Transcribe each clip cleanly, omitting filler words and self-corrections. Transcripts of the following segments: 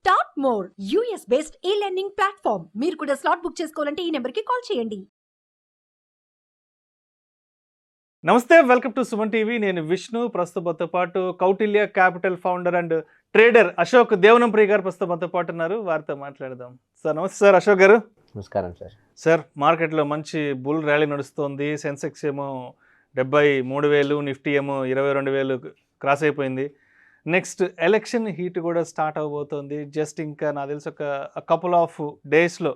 Start more US based ఈ learning platform. మీరు కూడా స్లాట్ బుక్ చేసుకోవాలంటే ఈ నెంబర్కి కాల్ చేయండి. నమస్తే, వెల్కమ్ టు సుమన్ టీవీ. నేను విష్ణు. ప్రస్తుతంతో పాటు Kautilya capital founder and trader Ashok Devanampriya garu ప్రస్తుతంతో పాటు ఉన్నారు. వారితో మాట్లాడదాం. సార్ నమస్తే. సార్ అశోక్ గారు నమస్కారం సార్. సార్, మార్కెట్లో మంచి బుల్ ర్యాలీ నడుస్తుంది. సెన్సెక్స్ ఏమో 73,000, నిఫ్టీ ఏమో 22,000 క్రాస్ అయిపోయింది. నెక్స్ట్ ఎలక్షన్ హీట్ కూడా స్టార్ట్ అవబోతోంది. జస్ట్ ఇంకా నాకు తెలిసి ఒక కపుల్ ఆఫ్ డేస్లో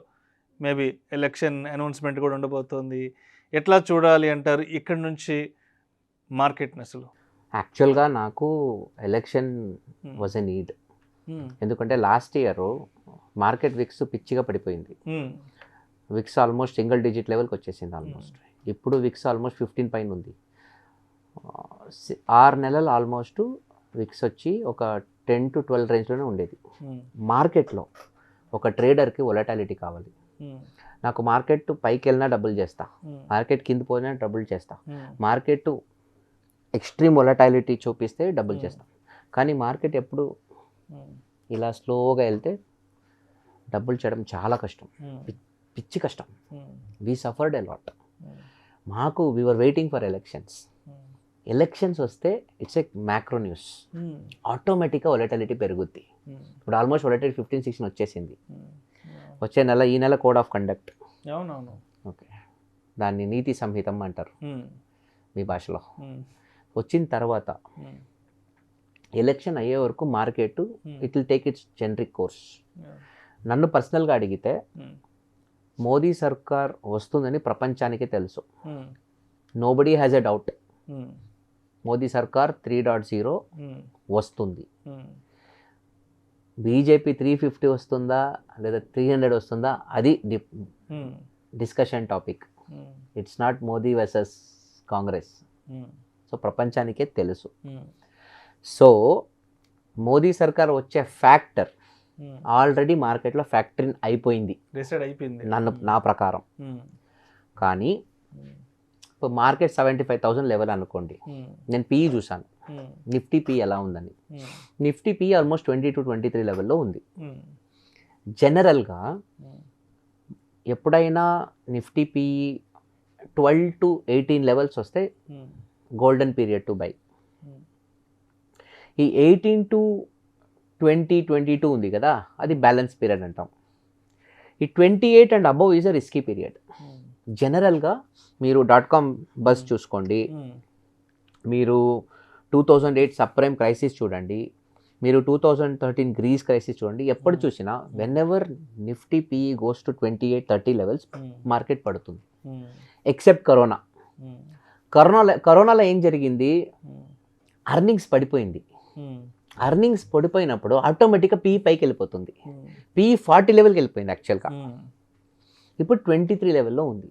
మేబీ ఎలక్షన్ అనౌన్స్మెంట్ కూడా ఉండబోతోంది. ఎట్లా చూడాలి అంటారు ఇక్కడ నుంచి మార్కెట్ని? అసలు యాక్చువల్గా నాకు ఎలక్షన్ వాజ్ ఎ నీడ్. ఎందుకంటే లాస్ట్ ఇయర్ మార్కెట్ విక్స్ పిచ్చిగా పడిపోయింది. విక్స్ ఆల్మోస్ట్ సింగిల్ డిజిట్ లెవెల్కి వచ్చేసింది ఆల్మోస్ట్. ఇప్పుడు విక్స్ ఆల్మోస్ట్ 15 పైన ఉంది. 6 నెలలు ఆల్మోస్ట్ విక్స్ వచ్చి ఒక 10 to 12 రేంజ్లోనే ఉండేది. మార్కెట్లో ఒక ట్రేడర్కి వొలటాలిటీ కావాలి. నాకు మార్కెట్ పైకి వెళ్ళినా డబుల్ చేస్తా, మార్కెట్ కింద పోయినా డబుల్ చేస్తా, మార్కెట్ ఎక్స్ట్రీమ్ వొలటాలిటీ చూపిస్తే డబుల్ చేస్తా. కానీ మార్కెట్ ఎప్పుడు ఇలా స్లోగా వెళ్తే డబుల్ చేయడం చాలా కష్టం, పిచ్చి కష్టం. We suffered a lot. మాకు వీఆర్ వెయిటింగ్ ఫర్ ఎలక్షన్స్ వస్తే ఇట్స్ ఏ మ్యాక్రో న్యూస్. ఆటోమేటిక్గా వొలటాలిటీ పెరుగుద్ది. ఇప్పుడు ఆల్మోస్ట్ వొలటాలిటీ 15-16 వచ్చేసింది. వచ్చే నెల, ఈ నెల కోడ్ ఆఫ్ కండక్ట్. అవునవును. ఓకే, దాన్ని నీతి సంహితం అంటారు మీ భాషలో. వచ్చిన తర్వాత ఎలక్షన్ అయ్యే వరకు market it will take its generic course. నన్ను పర్సనల్గా అడిగితే మోదీ సర్కార్ వస్తుందని ప్రపంచానికి తెలుసు. Nobody has a doubt. Modi సర్కార్ 3.0 వస్తుంది. బీజేపీ 350 వస్తుందా లేదా 300 వస్తుందా అది discussion topic. It's not Modi versus Congress. So ప్రపంచానికే తెలుసు. సో మోదీ సర్కార్ వచ్చే ఫ్యాక్టర్ ఆల్రెడీ మార్కెట్లో ఫ్యాక్టరీ అయిపోయింది, నా ప్రకారం. కానీ ఇప్పుడు మార్కెట్ 75,000 లెవెల్ అనుకోండి. నేను పీఈ చూసాను, నిఫ్టీ పీ ఎలా ఉందని. నిఫ్టీ పీ ఆల్మోస్ట్ 20 to 23 లెవెల్లో ఉంది. జనరల్గా ఎప్పుడైనా నిఫ్టీ పీ 12 to 18 లెవెల్స్ వస్తే గోల్డెన్ పీరియడ్ టు బై. ఈ 18 to 22 ఉంది కదా, అది బ్యాలెన్స్ పీరియడ్ అంటాం. ఈ 28 and above is a risky period. జనరల్గా మీరు .com బస్ చూసుకోండి, మీరు 2008 సబ్ప్రైమ్ క్రైసిస్ చూడండి, మీరు 2013 గ్రీస్ క్రైసిస్ చూడండి. ఎప్పుడు చూసినా when ever Nifty PE goes to 28-30 levels market పడుతుంది. ఎక్సెప్ట్ కరోనాలో ఏం జరిగింది? అర్నింగ్స్ పడిపోయింది. అర్నింగ్స్ పడిపోయినప్పుడు ఆటోమేటిక్గా పీఈ పైకి వెళ్ళిపోతుంది. పీఈ 40 లెవెల్కి వెళ్ళిపోయింది యాక్చువల్గా. ఇప్పుడు 23 లెవెల్లో ఉంది.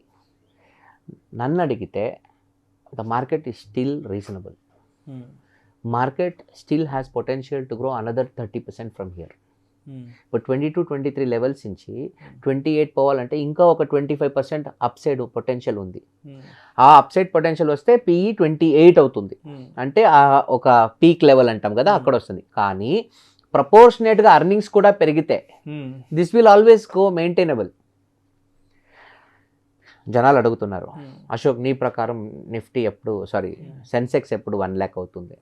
నన్ను అడిగితే the market is still reasonable. Market still has potential to grow another 30% from here. ఇప్పుడు 22-23 లెవెల్స్ నుంచి 28 పోవాలంటే ఇంకా ఒక 25% అప్సైడ్ పొటెన్షియల్ ఉంది. ఆ అప్సైడ్ పొటెన్షియల్ వస్తే పీఈ 28 అవుతుంది. అంటే ఒక పీక్ లెవెల్ అంటాం కదా, అక్కడ వస్తుంది. కానీ ప్రపోర్షనేట్గా అర్నింగ్స్ కూడా పెరిగితే this will always go maintainable. జనాలు అడుగుతున్నారు, అశోక్ నీ ప్రకారం నిఫ్టీ ఎప్పుడు సెన్సెక్స్ ఎప్పుడు 1 lakh అవుతుంది?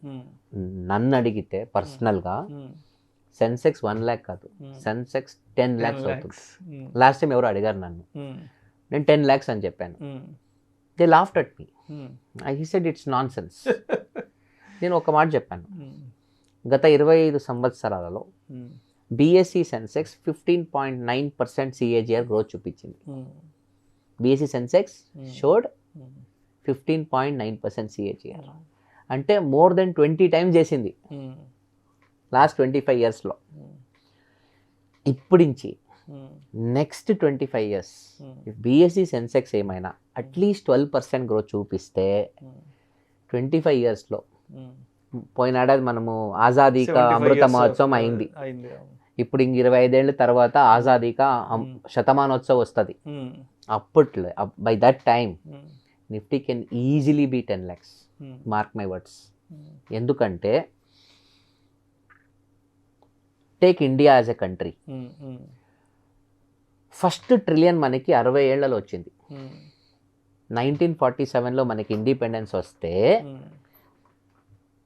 నన్ను అడిగితే పర్సనల్గా సెన్సెక్స్ 1 lakh కాదు, సెన్సెక్స్ 10 lakhs అవుతుంది. లాస్ట్ టైం ఎవరు అడిగారు నన్ను, నేను 10 lakhs అని చెప్పాను. They laughed at me. I said it's nonsense. నేను ఒక మాట చెప్పాను, గత 25 సంవత్సరాలలో బీఎస్ఈ సెన్సెక్స్ 15.9% CAGR గ్రోత్ చూపించింది. BSE Sensex showed 15.9% CAGR. అంటే మోర్ దెన్ 20 times చేసింది లాస్ట్ 25 yearsలో. ఇప్పుడించి నెక్స్ట్ 25 years BSE Sensex ఏమైనా అట్లీస్ట్ 12% గ్రోత్ చూపిస్తే 25 yearsలో, పోయిన ఏడాది మనము ఆజాదీ కా అమృత మహోత్సవం అయింది. ఇప్పుడు ఇంక 25 ఏళ్ళ తర్వాత ఆజాదీ కా శతమానోత్సవం వస్తుంది. అప్పట్లో by that time Nifty can easily be 10 lakhs. Mark my words. ఎందుకంటే take India as a country. First trillion మనకి 60 ఏళ్లలో వచ్చింది. 1947లో మనకి ఇండిపెండెన్స్ వస్తే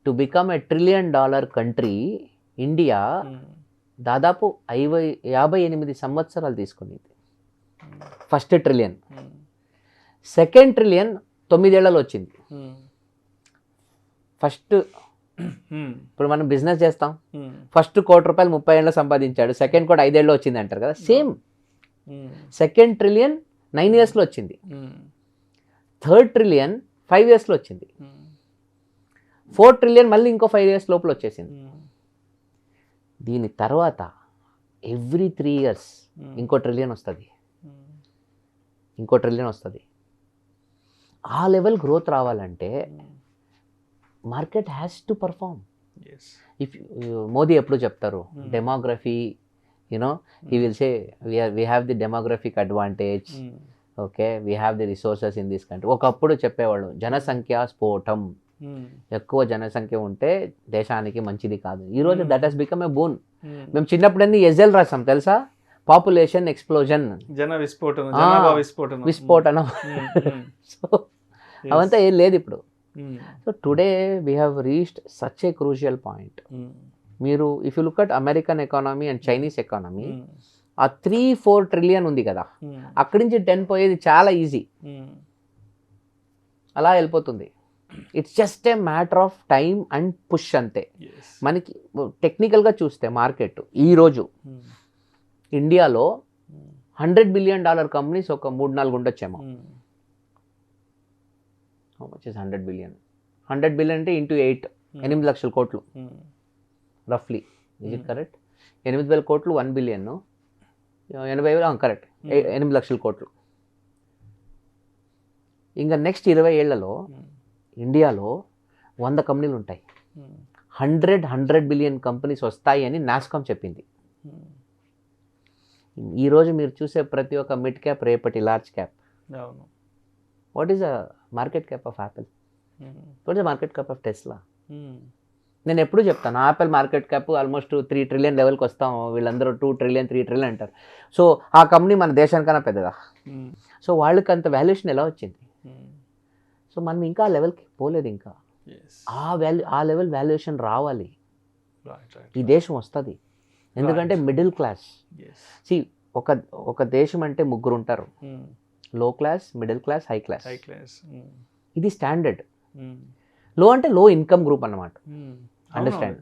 to become a $1 trillion country India దాదాపు 58 సంవత్సరాలు తీసుకునేది. First trillion. సెకండ్ ట్రిలియన్ 9 ఏళ్లలో వచ్చింది. ఫస్ట్ ఇప్పుడు మనం బిజినెస్ చేస్తాం, ఫస్ట్ ₹1 కోటి 30 ఏళ్ళు సంపాదించాడు, సెకండ్ కోటి 5 ఏళ్ళు వచ్చింది అంటారు కదా, సేమ్. సెకండ్ ట్రిలియన్ 9 ఇయర్స్లో వచ్చింది, థర్డ్ ట్రిలియన్ 5 ఇయర్స్లో వచ్చింది, ఫోర్త్ ట్రిలియన్ మళ్ళీ ఇంకో 5 ఇయర్స్ లోపల వచ్చేసింది. దీని తర్వాత ఎవ్రీ 3 ఇయర్స్ ఇంకో ట్రిలియన్ వస్తుంది, ఇంకో ట్రిలియన్ వస్తుంది. ఆ లెవెల్ గ్రోత్ రావాలంటే market has to perform. If Modi ఎప్పుడు చెప్తారు demography, you know he will say we have the demographic advantage, okay, we have the resources in this country. ఒకప్పుడు చెప్పేవాళ్ళు జనసంఖ్య స్ఫోటం, ఎక్కువ జనసంఖ్య ఉంటే దేశానికి మంచిది కాదు. ఈరోజు that he's become a boon. మేము చిన్నప్పుడన్నీ ఎజెల్ రాసాం తెలుసా, పాపులేషన్ ఎక్స్ప్లోజన్, జన విస్ఫోటనం, విస్ఫోటనం. సో అవంతా ఏం లేదు ఇప్పుడు. So today we have reached such a crucial point. మీరు if you look at American economy and Chinese economy, ఆ 3-4 ట్రిలియన్ ఉంది కదా, అక్కడి నుంచి 10 పోయేది చాలా ఈజీ, అలా వెళ్ళిపోతుంది. It's just a matter of time and push అంతే. మనకి టెక్నికల్గా చూస్తే మార్కెట్ ఈరోజు ఇండియాలో $100 బిలియన్ కంపెనీస్ ఒక 3-4 ఉండొచ్చేమో. How much is 100 billion? 100 billion అంటే ఇంటూ 8 లక్షల కోట్లు రఫ్లీ. Is it correct? 8,000 కోట్లు 1 బిలియన్, 80,000 కరెక్ట్, 8 లక్షల కోట్లు. ఇంకా నెక్స్ట్ 20 ఏళ్లలో ఇండియాలో 100 కంపెనీలు ఉంటాయి. 100 బిలియన్ కంపెనీస్ వస్తాయి అని నాస్కామ్ చెప్పింది. ఈరోజు మీరు చూసే ప్రతి ఒక్క మిడ్ క్యాప్ రేపటి large cap. What is the market cap of Apple? What is the market cap of Tesla? నేను ఎప్పుడు చెప్తాను Apple market cap almost 3 trillion లెవెల్కి వస్తాం, వీళ్ళందరూ 2 ట్రిలియన్ 3 ట్రిలియన్ అంటారు. సో ఆ కంపెనీ మన దేశానికన్నా పెద్దదా? సో వాళ్ళకి అంత వాల్యుయేషన్ ఎలా వచ్చింది? సో మనం ఇంకా ఆ లెవెల్కి పోలేదు. ఇంకా ఆ లెవెల్ వాల్యుయేషన్ రావాలి, ఈ దేశం వస్తుంది. ఎందుకంటే మిడిల్ క్లాస్, సి ఒక దేశం అంటే 3 ఉంటారు, low class, middle class, high class. ఇది స్టాండర్డ్. లో అంటే లో ఇన్కమ్ గ్రూప్ అన్నమాట. Understand?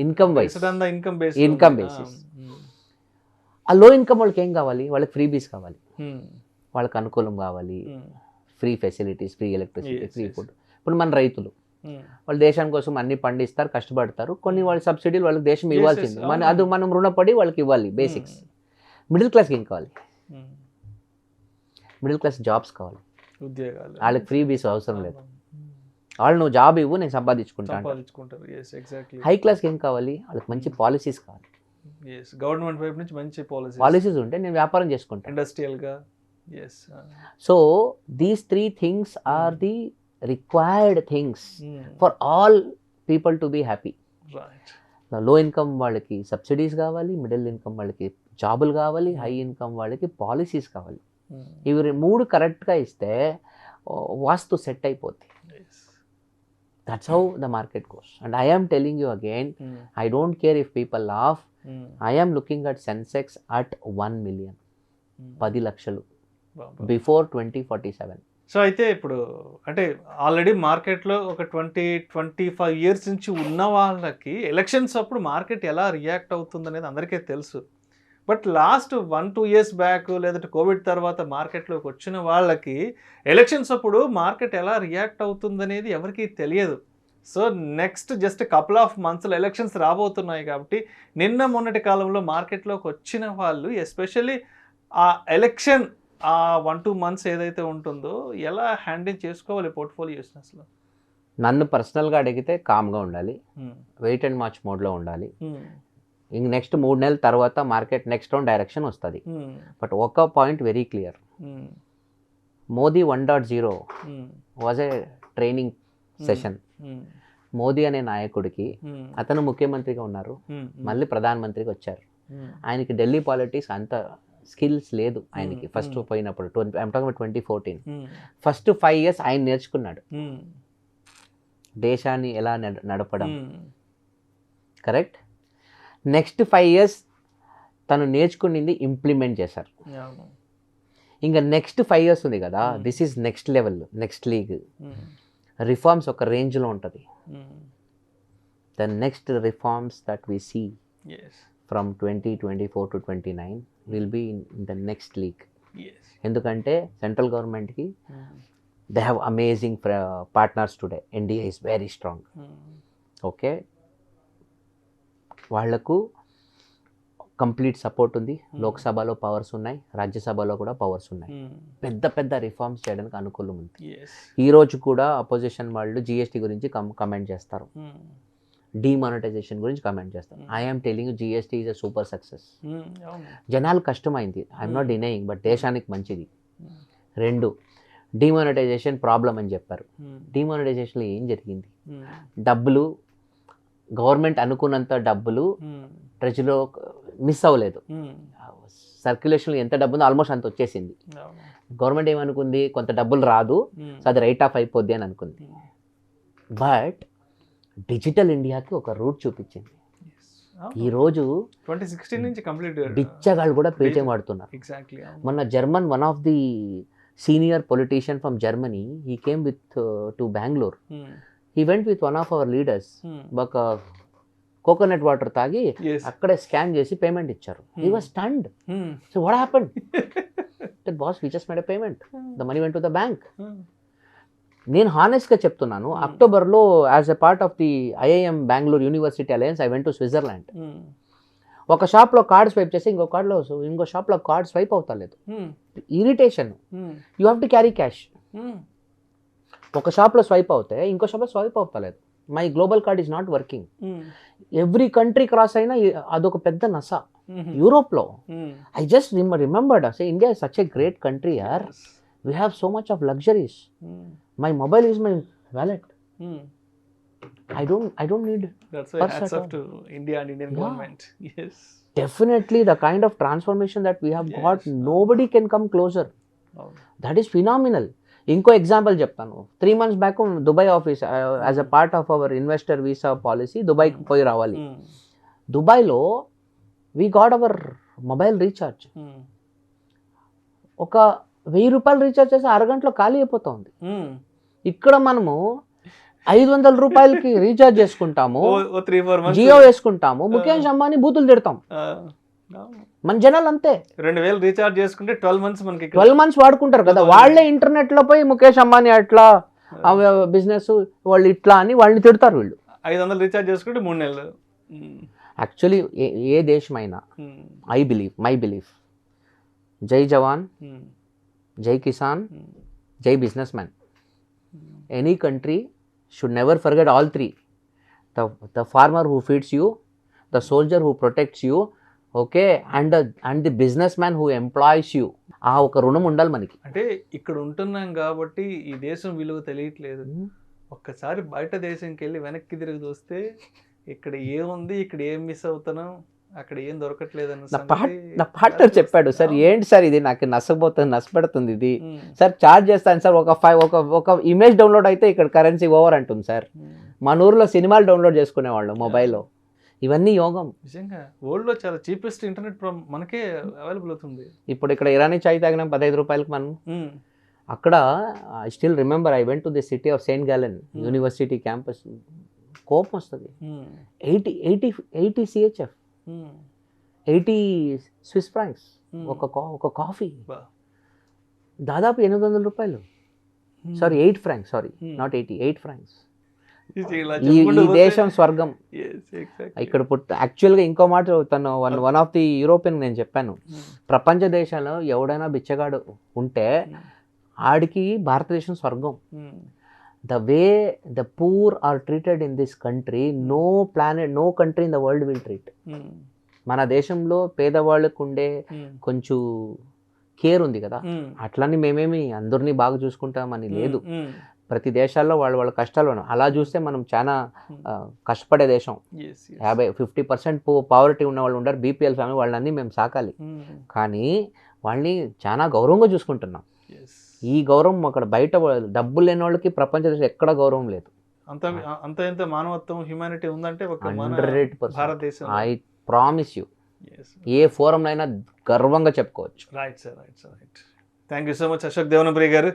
Income wise, income basis. ఆ లో ఇన్కమ్ వాళ్ళకి ఏం కావాలి? వాళ్ళకి ఫ్రీ బీస్ కావాలి, వాళ్ళకి అనుకూలం కావాలి, free facilities, free electricity, free food. ఇప్పుడు మన రైతులు వాళ్ళు దేశం కోసం అన్ని పండిస్తారు, కష్టపడతారు, కొన్ని వాళ్ళ సబ్సిడీలు వాళ్ళకి దేశం ఇవ్వాల్సింది, అది మనం రుణపడి వాళ్ళకి ఇవ్వాలి, బేసిక్స్. మిడిల్ క్లాస్కి ఏం కావాలి? మిడిల్ క్లాస్ జాబ్స్ కావాలి, వాళ్ళకి ఫ్రీ బీస్ అవసరం లేదు, వాళ్ళు నువ్వు జాబ్ ఇవ్వు నేను సంపాదించుకుంటాను. హై క్లాస్కి ఏం కావాలి? వాళ్ళకి మంచి పాలసీస్ కావాలి, గవర్నమెంట్ వైపు నుంచి మంచి పాలసీస్ ఉంటే నేను వ్యాపారం చేసుకుంటాను, ఇండస్ట్రియల్గా. So these 3 things are the required things for all people to be happy. లో ఇన్కమ్ వాళ్ళకి సబ్సిడీస్ కావాలి, మిడిల్ ఇన్కమ్ వాళ్ళకి జాబులు కావాలి, హై ఇన్కమ్ వాళ్ళకి పాలసీస్ కావాలి. ఇవి 3 కరెక్ట్గా ఇస్తే వాస్తు సెట్ అయిపోద్ది. That's how the market goes. And I am telling you again, I don't care if people laugh, I am looking at Sensex at 1 million, 10 లక్షలు బిఫోర్ 2047. సో అయితే ఇప్పుడు అంటే ఆల్రెడీ మార్కెట్లో ఒక 20-25 ఇయర్స్ నుంచి ఉన్న వాళ్ళకి ఎలక్షన్స్ అప్పుడు మార్కెట్ ఎలా రియాక్ట్ అవుతుంది అనేది అందరికీ తెలుసు. బట్ లాస్ట్ 1-2 ఇయర్స్ బ్యాక్ లేదంటే కోవిడ్ తర్వాత మార్కెట్లోకి వచ్చిన వాళ్ళకి ఎలక్షన్స్ అప్పుడు మార్కెట్ ఎలా రియాక్ట్ అవుతుంది అనేది ఎవరికీ తెలియదు. So next just couple of మంత్స్లో ఎలక్షన్స్ రాబోతున్నాయి కాబట్టి నిన్న మొన్నటి కాలంలో మార్కెట్లోకి వచ్చిన వాళ్ళు ఎస్పెషల్లీ ఆ ఎలక్షన్ ఆ 1-2 మంత్స్ ఏదైతే ఉంటుందో ఎలా హ్యాండిల్ చేసుకోవాలి పోర్ట్ఫోలియోస్ని? అసలు నన్ను పర్సనల్గా అడిగితే కామ్గా ఉండాలి, వెయిట్ అండ్ వాచ్ మోడ్లో ఉండాలి. ఇంక నెక్స్ట్ 3 నెలల తర్వాత మార్కెట్ నెక్స్ట్ రౌండ్ డైరెక్షన్ వస్తుంది. బట్ ఒక point very clear, Modi 1.0 was a training session. Modi అనే నాయకుడికి, అతను ముఖ్యమంత్రిగా ఉన్నారు, మళ్ళీ ప్రధానమంత్రిగా వచ్చారు. ఆయనకి ఢిల్లీ పాలిటిక్స్ అంత స్కిల్స్ లేదు ఆయనకి ఫస్ట్ పోయినప్పుడు. 2014 ఫస్ట్ 5 years ఆయన నేర్చుకున్నాడు దేశాన్ని ఎలా నడపడం. కరెక్ట్. నెక్స్ట్ 5 years తను నేర్చుకునింది ఇంప్లిమెంట్ చేశారు. ఇంకా నెక్స్ట్ 5 years ఉంది కదా, this is next level, next league. Reforms ఒక రేంజ్లో ఉంటుంది. The next reforms that we see from 2024 to 29 will be in the next league. ఎందుకంటే సెంట్రల్ గవర్నమెంట్కి they have amazing partners today. NDA is very strong. Okay, వాళ్లకు complete support ఉంది. లోక్సభలో powers ఉన్నాయి, రాజ్యసభలో కూడా పవర్స్ ఉన్నాయి. పెద్ద పెద్ద రిఫార్మ్స్ చేయడానికి అనుకూలం ఉంది. ఈరోజు కూడా అపోజిషన్ వాళ్ళు జిఎస్టీ గురించి కమెంట్ చేస్తారు, డిమానిటైజేషన్ గురించి కమెంట్ చేస్తారు. I'm telling GST is a super success. జనాలు కష్టమైంది, ఐఎమ్ నాట్ డినయింగ్, బట్ దేశానికి మంచిది. 2, డిమానిటైజేషన్ ప్రాబ్లం అని చెప్పారు. డిమానిటైజేషన్లో ఏం జరిగింది? డబ్బులు గవర్నమెంట్ అనుకున్నంత డబ్బులు ప్రజలో మిస్ అవ్వలేదు. సర్క్యులేషన్లో ఎంత డబ్బు ఉందో ఆల్మోస్ట్ అంత వచ్చేసింది. గవర్నమెంట్ ఏమనుకుంది, కొంత డబ్బులు రాదు, సో అది రైట్ ఆఫ్ అయిపోద్ది అని అనుకుంది. బట్ డిజిటల్ ఇండియాకి ఒక రూట్ చూపించింది. ఈరోజు 2016 నుంచి కంప్లీట్ బిచ్చగాళ్ళు కూడా పేటీఎం వాడుతున్నారు. మొన్న German one of the senior politician from Germany, he came with to Bengaluru. He went with one of our leaders, ఒక కోకోనట్ వాటర్ తాగి అక్కడే స్కాన్ చేసి పేమెంట్ ఇచ్చారు. He was stunned. So what happened? That boss, we just made a payment. The money went to the bank. నేను హానెస్ట్గా చెప్తున్నాను, అక్టోబర్లో as a part of the IIM Bengaluru university alliance I went to Switzerland. ఒక షాప్లో card swipe చేసి ఇంకో షాప్లో card swipe అవుతలేదు. Irritation. You have to carry cash. ఒక షాప్లో స్వైప్ అవుతే ఇంకో షాప్లో స్వైప్ అవుతలేదు. My global card is not working. Every country cross అయినా అదొక పెద్ద నస. యూరోప్లో ఐ జస్ట్ రిమెంబర్డ్, అసలు India is such a great country యార్, we have so much of luxuries. My mobile is my wallet. I don't need. That's why hats off to India and Indian government. Yes. Definitely the kind of transformation that we have got, nobody can come closer. That is phenomenal. ఇంకో example చెప్తాను. 3 months back Dubai office as a part of our investor visa policy దుబాయ్కి పోయి రావాలి. దుబాయ్లో we got our mobile recharge. ఒక 1000 రూపాయలు recharge చేసి అరగంటలో ఖాళీ అయిపోతుంది. ఇక్కడ మనము 500 రూపాయలకి రీఛార్జ్ చేసుకుంటాము, జియో వేసుకుంటాము, ముఖేష్ అంబానీ బూతులు తిడతాం. మన జనాలు అంతే. 2000 రీఛార్జ్ చేసుకుంటే 12 months మనకి 12 months వాడుకుంటారు కదా. వాళ్ళే ఇంటర్నెట్ లో పోయి ముఖేష్ అంబానీ అట్లా బిజినెస్ వాళ్ళు ఇట్లా అని వాళ్ళని తిడతారు. వీళ్ళు 500 రీఛార్జ్ చేసుకుంటే 3 నెలలు. యాక్చువల్లీ ఏ దేశమైనా మై బిలీఫ్ జై జవాన్, జై కిసాన్, జై business man. Any country should never forget all 3. The farmer who feeds you, the soldier who protects you, okay, and the businessman who employs you. ఆ ఒక రుణం ఉండాలి మనకి. అంటే ఇక్కడ ఉంటున్నాం కాబట్టి ఈ దేశం విలువ తెలియట్లేదు. ఒక్కసారి బయట దేశంకి వెళ్ళి వెనక్కి తిరిగి చూస్తే ఇక్కడ ఏముంది, ఇక్కడ ఏం మిస్ అవుతున్నాం, అక్కడ ఏం దొరకట్లేదు నా పార్ట్నర్ చెప్పాడు, సార్ ఏంటి సార్ ఇది నాకు నష్టపెడుతుంది ఇది సార్, ఛార్జ్ చేస్తాను సార్, ఒక ఇమేజ్ డౌన్లోడ్ అయితే ఇక్కడ కరెన్సీ ఓవర్ అంటుంది సార్. మన ఊర్లో సినిమాలు డౌన్లోడ్ చేసుకునేవాళ్ళు మొబైల్లో. ఇవన్నీ యోగం. నిజంగా వరల్డ్లో చాలా చీపెస్ట్ ఇంటర్నెట్ మనకే అవైలబుల్ అవుతుంది. ఇప్పుడు ఇక్కడ ఇరానీ చాయ్ తాగినాం 15 రూపాయలకి మనం. అక్కడ I still remember I went to the city of Saint Gallen university campus. కోపం వస్తుంది. 80 CHF, 80 Swiss francs ఒక కాఫీ, దాదాపు 800 రూపాయలు. Sorry 8 francs, sorry not 80, 8 francs. ఈ దేశం స్వర్గం. ఇక్కడ యాక్చువల్గా ఇంకో మాట తను వన్ ఆఫ్ ది యూరోపియన్ నేను చెప్పాను, ప్రపంచ దేశాల్లో ఎవడైనా బిచ్చగాడు ఉంటే ఆడికి భారతదేశం స్వర్గం. The way the poor are treated in this country, no country in the world will treat. మన దేశంలో పేదవాళ్ళకు ఉండే కొంచెం కేర్ ఉంది కదా, అట్లని మేమేమి అందరినీ బాగా చూసుకుంటామని లేదు. ప్రతి దేశాల్లో వాళ్ళ కష్టాలు ఉన్నాయి. అలా చూస్తే మనం చాలా కష్టపడే దేశం. 50% పావర్టీ ఉన్న వాళ్ళు ఉంటారు, బీపీఎల్ ఫ్యామిలీ, వాళ్ళని మేము సాకాలి. కానీ వాళ్ళని చాలా గౌరవంగా చూసుకుంటున్నాం. ఈ గౌరవం అక్కడ బయట డబ్బులు లేని వాళ్ళకి ప్రపంచ దేశం ఎక్కడ గౌరవం లేదు. అంత మానవత్వం, హ్యూమానిటీ ఉందంటే ఒక మన 100% భారతదేశం. ఐ ప్రామిస్ యూ, ఏ ఫోరం అయినా గర్వంగా చెప్పుకోవచ్చు. Right sir, right sir, right. Thank you so much Ashok Devanapriya garu.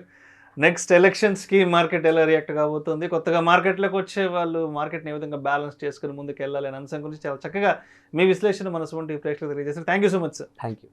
Next ఎలక్షన్స్కి మార్కెట్ ఎలా రియాక్ట్ కాబోతుంది, కొత్తగా మార్కెట్లోకి వచ్చే వాళ్ళు మార్కెట్ని ఏ విధంగా బ్యాలెన్స్ చేసుకుని ముందుకు వెళ్ళాలి అనే అంశం గురించి చాలా చక్కగా మీ విశ్లేషణ మనసు వంటి ప్రేక్షకులు తెలియజేస్తారు. Thank you so much sir. Thank you.